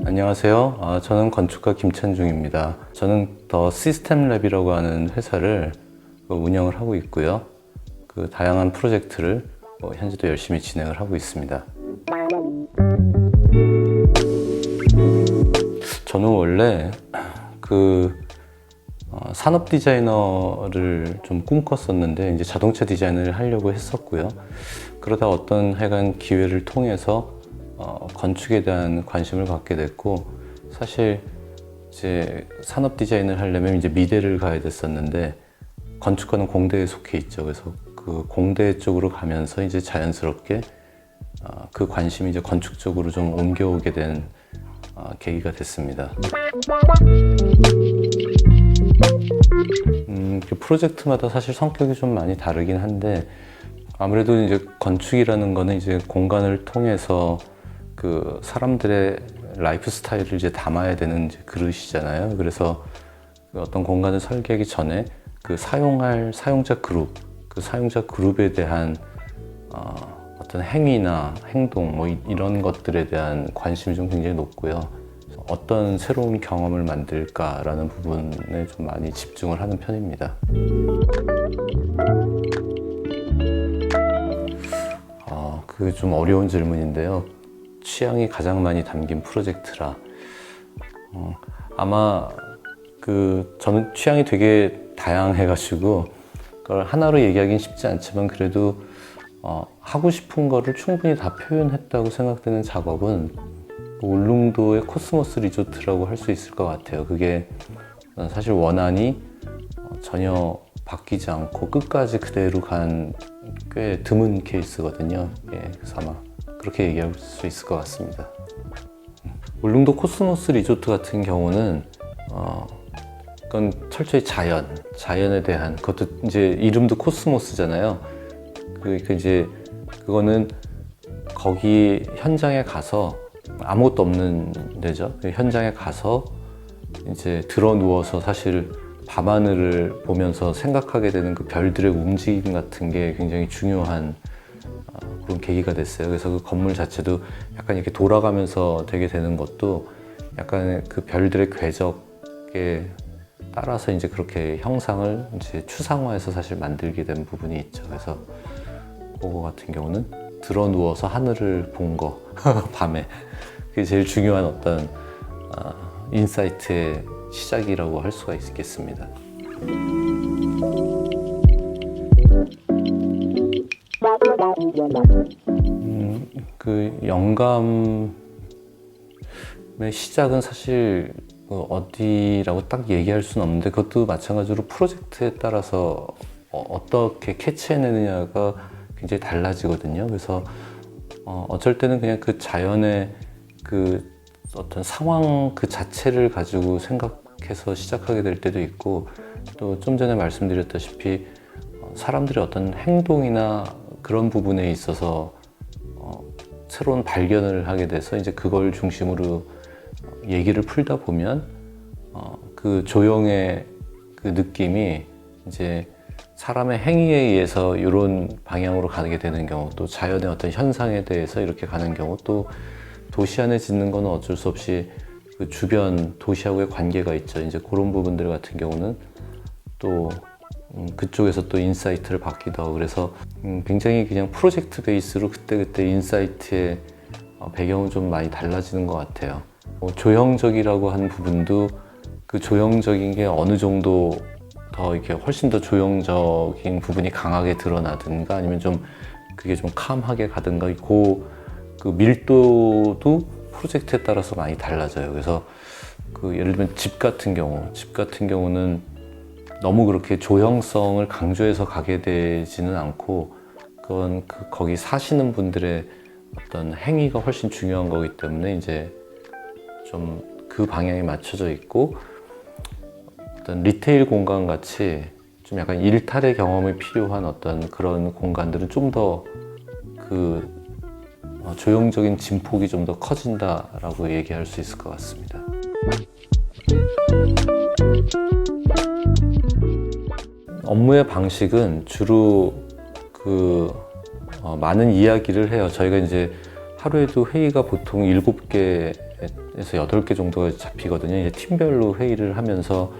안녕하세요. 저는 건축가 김찬중입니다. 저는 더 시스템랩이라고 하는 회사를 운영을 하고 있고요. 다양한 프로젝트를 현재도 열심히 진행을 하고 있습니다. 저는 원래 산업 디자이너를 좀 꿈꿨었는데 이제 자동차 디자인을 하려고 했었고요. 그러다 어떤 하여간 기회를 통해서 건축에 대한 관심을 갖게 됐고, 사실 이제 산업 디자인을 하려면 이제 미대를 가야 됐었는데 건축과는 공대에 속해 있죠. 그래서 그 공대 쪽으로 가면서 이제 자연스럽게 그 관심이 이제 건축 쪽으로 좀 옮겨오게 된 계기가 됐습니다. 그 프로젝트마다 사실 성격이 좀 많이 다르긴 한데, 아무래도 이제 건축이라는 거는 이제 공간을 통해서 그 사람들의 라이프 스타일을 이제 담아야 되는 이제 그릇이잖아요. 그래서 어떤 공간을 설계하기 전에 그 사용할 사용자 그룹, 그 사용자 그룹에 대한 어떤 행위나 행동 이런 것들에 대한 관심이 좀 굉장히 높고요. 어떤 새로운 경험을 만들까라는 부분에 좀 많이 집중을 하는 편입니다. 그게 좀 어려운 질문인데요. 취향이 가장 많이 담긴 프로젝트라 아마 저는 취향이 되게 다양해가지고 그걸 하나로 얘기하기는 쉽지 않지만, 그래도 하고 싶은 거를 충분히 다 표현했다고 생각되는 작업은 울릉도의 코스모스 리조트라고 할 수 있을 것 같아요. 그게 사실 원안이 전혀 바뀌지 않고 끝까지 그대로 간 꽤 드문 케이스거든요. 그래서 아마 그렇게 얘기할 수 있을 것 같습니다. 울릉도 코스모스 리조트 같은 경우는 그건 철저히 자연에 대한, 그것도 이제 이름도 코스모스잖아요. 그러니까 이제 그거는 거기 현장에 가서 아무것도 없는 데죠. 현장에 가서 이제 들어 누워서 사실 밤하늘을 보면서 생각하게 되는 그 별들의 움직임 같은 게 굉장히 중요한 그런 계기가 됐어요. 그래서 그 건물 자체도 약간 이렇게 돌아가면서 되게 되는 것도 약간 그 별들의 궤적에 따라서 이제 그렇게 형상을 이제 추상화해서 사실 만들게 된 부분이 있죠. 그래서 그거 같은 경우는 들어 누워서 하늘을 본 거 밤에, 그게 제일 중요한 어떤 인사이트의 시작이라고 할 수가 있겠습니다. 그 영감의 시작은 사실 어디라고 딱 얘기할 수는 없는데, 그것도 마찬가지로 프로젝트에 따라서 어떻게 캐치해내느냐가 굉장히 달라지거든요. 그래서 어쩔 때는 그냥 그 자연의 그 어떤 상황 그 자체를 가지고 생각해서 시작하게 될 때도 있고, 또 좀 전에 말씀드렸다시피 사람들의 어떤 행동이나 그런 부분에 있어서 새로운 발견을 하게 돼서 이제 그걸 중심으로 얘기를 풀다 보면 그 조형의 그 느낌이 이제 사람의 행위에 의해서 이런 방향으로 가게 되는 경우, 또 자연의 어떤 현상에 대해서 이렇게 가는 경우, 또 도시 안에 짓는 거는 어쩔 수 없이 그 주변 도시하고의 관계가 있죠. 이제 그런 부분들 같은 경우는 또 그쪽에서 또 인사이트를 받기도 하고, 그래서 굉장히 그냥 프로젝트 베이스로 그때그때 인사이트의 배경은 좀 많이 달라지는 것 같아요. 조형적이라고 하는 부분도 그 조형적인 게 어느 정도 더 이렇게 훨씬 더 조형적인 부분이 강하게 드러나든가, 아니면 좀 그게 좀 캄하게 가든가, 그 밀도도 프로젝트에 따라서 많이 달라져요. 그래서 예를 들면 집 같은 경우는 너무 그렇게 조형성을 강조해서 가게 되지는 않고, 그건 거기 사시는 분들의 어떤 행위가 훨씬 중요한 거기 때문에 이제 좀 그 방향에 맞춰져 있고, 어떤 리테일 공간 같이 좀 약간 일탈의 경험이 필요한 어떤 그런 공간들은 좀 더 그 조형적인 진폭이 좀 더 커진다라고 얘기할 수 있을 것 업무의 방식은 주로 많은 이야기를 해요. 저희가 이제 하루에도 회의가 보통 7개에서 8개 정도가 잡히거든요. 이제 팀별로 회의를 하면서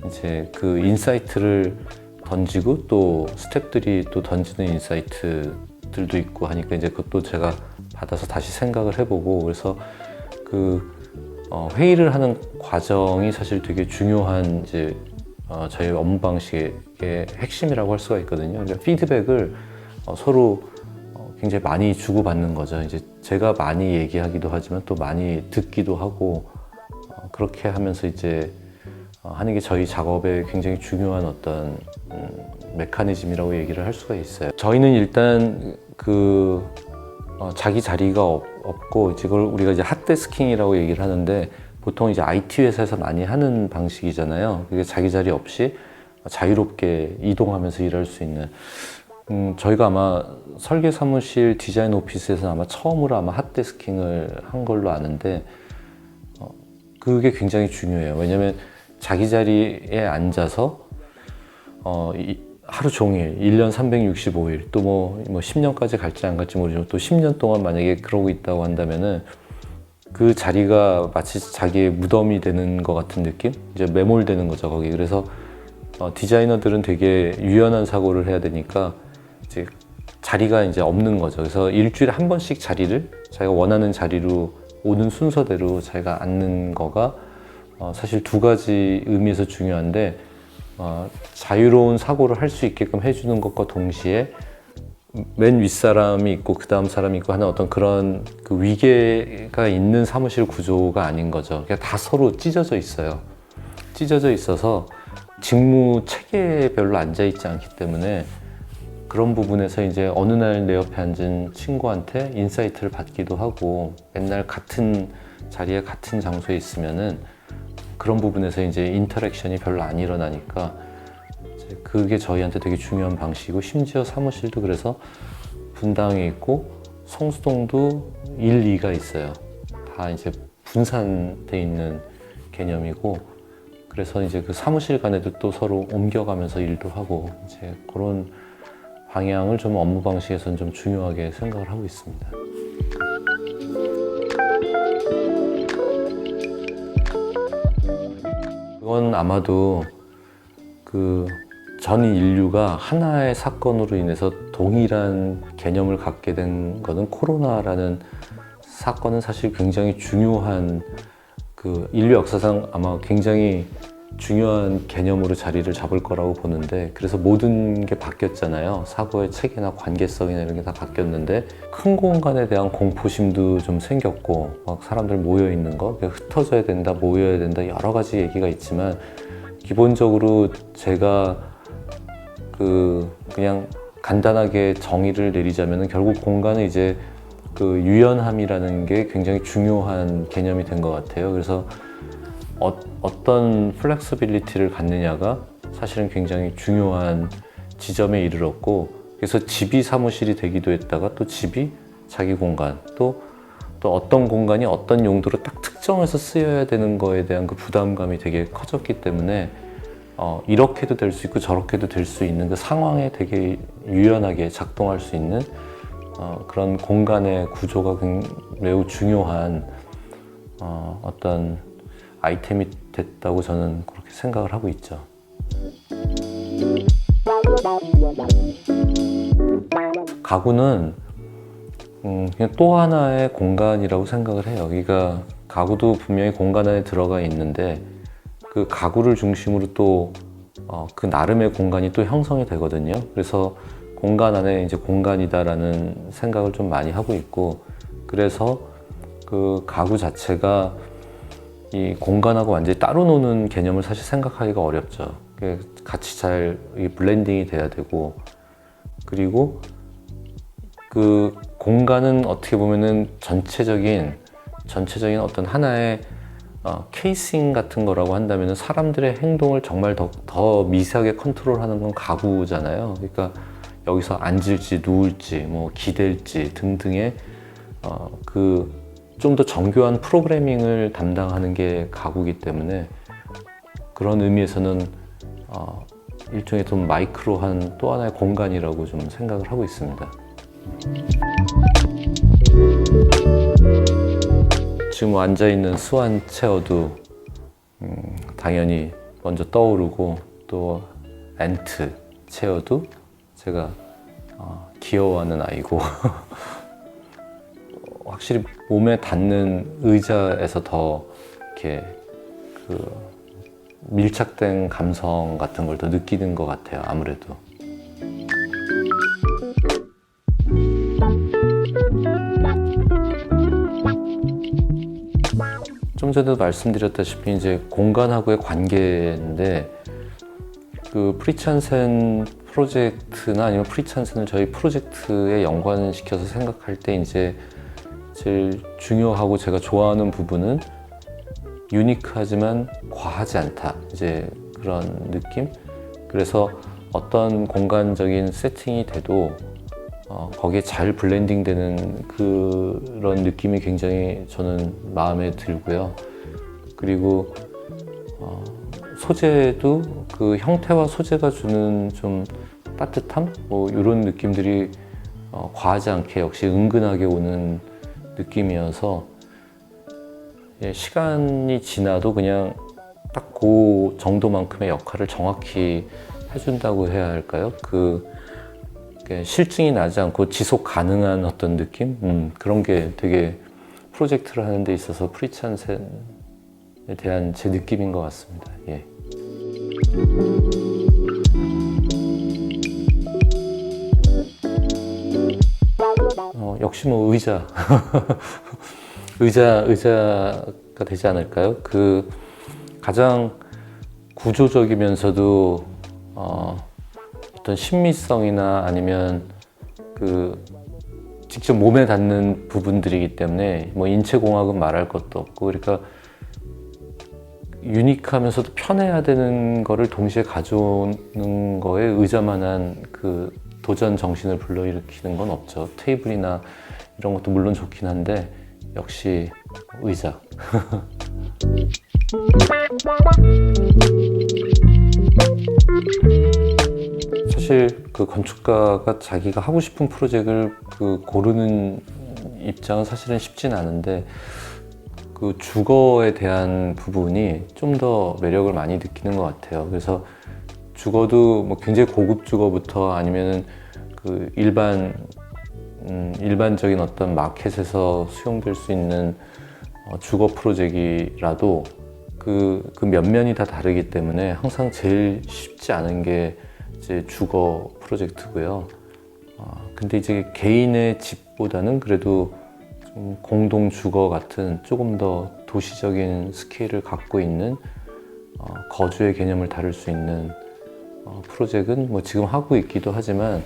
이제 그 인사이트를 던지고 또 스태프들이 또 던지는 인사이트들도 있고 하니까 이제 그것도 제가 받아서 다시 생각을 해보고 그래서 회의를 하는 과정이 사실 되게 중요한 이제 저희 업무 방식의 핵심이라고 할 수가 있거든요. 그러니까 피드백을 서로 굉장히 많이 주고받는 거죠. 이제 제가 많이 얘기하기도 하지만 또 많이 듣기도 하고 그렇게 하면서 이제 하는 게 저희 작업에 굉장히 중요한 어떤 메커니즘이라고 얘기를 할 수가 있어요. 저희는 일단 자기 자리가 없고 이걸 우리가 이제 핫데스킹이라고 얘기를 하는데 보통 이제 IT 회사에서 많이 하는 방식이잖아요. 그게 자기 자리 없이 자유롭게 이동하면서 일할 수 있는. 저희가 아마 설계 사무실 디자인 오피스에서 아마 처음으로 아마 핫데스킹을 한 걸로 아는데 그게 굉장히 중요해요. 왜냐면 자기 자리에 앉아서 하루 종일 1년 365일 또 뭐 10년까지 갈지 안 갈지 모르지만 또 10년 동안 만약에 그러고 있다고 한다면은 그 자리가 마치 자기의 무덤이 되는 것 같은 느낌? 이제 매몰되는 거죠, 거기. 그래서 디자이너들은 되게 유연한 사고를 해야 되니까 이제 자리가 이제 없는 거죠. 그래서 일주일에 한 번씩 자리를 자기가 원하는 자리로 오는 순서대로 자기가 앉는 거가 사실 두 가지 의미에서 중요한데 자유로운 사고를 할 수 있게끔 해주는 것과 동시에 맨 윗사람이 있고 그 다음 사람이 있고 하는 어떤 그런 그 위계가 있는 사무실 구조가 아닌 거죠. 그러니까 다 서로 찢어져 있어요. 찢어져 있어서 직무 체계별로 앉아있지 않기 때문에 그런 부분에서 이제 어느 날 내 옆에 앉은 친구한테 인사이트를 받기도 하고 맨날 같은 자리에 같은 장소에 있으면은 그런 부분에서 이제 인터랙션이 별로 안 일어나니까 이제 그게 저희한테 되게 중요한 방식이고 심지어 사무실도 그래서 분당에 있고 성수동도 1, 2가 있어요. 다 이제 분산돼 있는 개념이고 그래서 이제 그 사무실 간에도 또 서로 옮겨가면서 일도 하고 이제 그런 방향을 좀 업무 방식에서는 좀 중요하게 생각을 하고 있습니다. 그건 아마도 전 인류가 하나의 사건으로 인해서 동일한 개념을 갖게 된 거는 코로나라는 사건은 사실 굉장히 중요한 인류 역사상 아마 굉장히 중요한 개념으로 자리를 잡을 거라고 보는데 그래서 모든 게 바뀌었잖아요. 사고의 체계나 관계성이나 이런 게 다 바뀌었는데 큰 공간에 대한 공포심도 좀 생겼고 막 사람들 모여 있는 거 흩어져야 된다, 모여야 된다 여러 가지 얘기가 있지만 기본적으로 제가 그냥 간단하게 정의를 내리자면 결국 공간은 이제 유연함이라는 게 굉장히 중요한 개념이 된 것 같아요. 그래서 어떤 플렉서빌리티를 갖느냐가 사실은 굉장히 중요한 지점에 이르렀고 그래서 집이 사무실이 되기도 했다가 또 집이 자기 공간 또 어떤 공간이 어떤 용도로 딱 특정해서 쓰여야 되는 거에 대한 그 부담감이 되게 커졌기 때문에 이렇게도 될 수 있고 저렇게도 될 수 있는 그 상황에 되게 유연하게 작동할 수 있는 그런 공간의 구조가 매우 중요한 어떤 아이템이 됐다고 저는 그렇게 생각을 하고 있죠. 가구는 그냥 또 하나의 공간이라고 생각을 해요. 그러니까 가구도 분명히 공간 안에 들어가 있는데 그 가구를 중심으로 또 그 나름의 공간이 또 형성이 되거든요. 그래서 공간 안에 이제 공간이다라는 생각을 좀 많이 하고 있고 그래서 그 가구 자체가 이 공간하고 완전히 따로 노는 개념을 사실 생각하기가 어렵죠. 같이 잘 블렌딩이 돼야 되고 그리고 그 공간은 어떻게 보면은 전체적인 어떤 하나의 케이싱 같은 거라고 한다면 사람들의 행동을 정말 더 미세하게 컨트롤하는 건 가구잖아요. 그러니까 여기서 앉을지 누울지 뭐 기댈지 등등의 좀 더 정교한 프로그래밍을 담당하는 게 가구이기 때문에 그런 의미에서는 일종의 좀 마이크로한 또 하나의 공간이라고 좀 생각을 하고 있습니다. 지금 앉아있는 스완 체어도 당연히 먼저 떠오르고, 또 앤트 체어도 제가 귀여워하는 아이고 확실히 몸에 닿는 의자에서 더 이렇게 그 밀착된 감성 같은 걸 더 느끼는 것 같아요, 아무래도. 좀 전에도 말씀드렸다시피 이제 공간하고의 관계인데, 그 프리찬센 프로젝트나 아니면 프리찬센을 저희 프로젝트에 연관시켜서 생각할 때 이제 제일 중요하고 제가 좋아하는 부분은 유니크하지만 과하지 않다, 이제 그런 느낌. 그래서 어떤 공간적인 세팅이 돼도 거기에 잘 블렌딩 되는 그런 느낌이 굉장히 저는 마음에 들고요. 그리고 소재도 그 형태와 소재가 주는 좀 따뜻함? 뭐 이런 느낌들이 과하지 않게 역시 은근하게 오는 느낌이어서, 시간이 지나도 그냥 딱 그 정도만큼의 역할을 정확히 해준다고 해야 할까요? 실증이 나지 않고 지속 가능한 어떤 느낌? 그런 게 되게 프로젝트를 하는 데 있어서 프리찬센에 대한 제 느낌인 것 같습니다. 예. 역시 뭐 의자. 의자가 되지 않을까요? 그 가장 구조적이면서도 어떤 심미성이나 아니면 그 직접 몸에 닿는 부분들이기 때문에 뭐 인체공학은 말할 것도 없고, 그러니까 유니크하면서도 편해야 되는 거를 동시에 가져오는 거에 의자만한 그 도전 정신을 불러일으키는 건 없죠. 테이블이나 이런 것도 물론 좋긴 한데 역시 의자. 사실 그 건축가가 자기가 하고 싶은 프로젝트를 고르는 입장은 사실은 쉽진 않은데, 그 주거에 대한 부분이 좀 더 매력을 많이 느끼는 것 같아요. 그래서 주거도 뭐 굉장히 고급 주거부터 아니면은 그 일반적인 어떤 마켓에서 수용될 수 있는 주거 프로젝트라도 그 면면이 다 다르기 때문에 항상 제일 쉽지 않은 게 이제 주거 프로젝트고요. 근데 이제 개인의 집보다는 그래도 좀 공동 주거 같은 조금 더 도시적인 스케일을 갖고 있는 거주의 개념을 다룰 수 있는 프로젝트는 뭐 지금 하고 있기도 하지만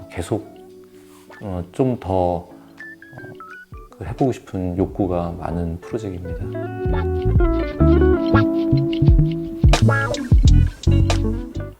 계속 좀 더 해보고 싶은 욕구가 많은 프로젝트입니다.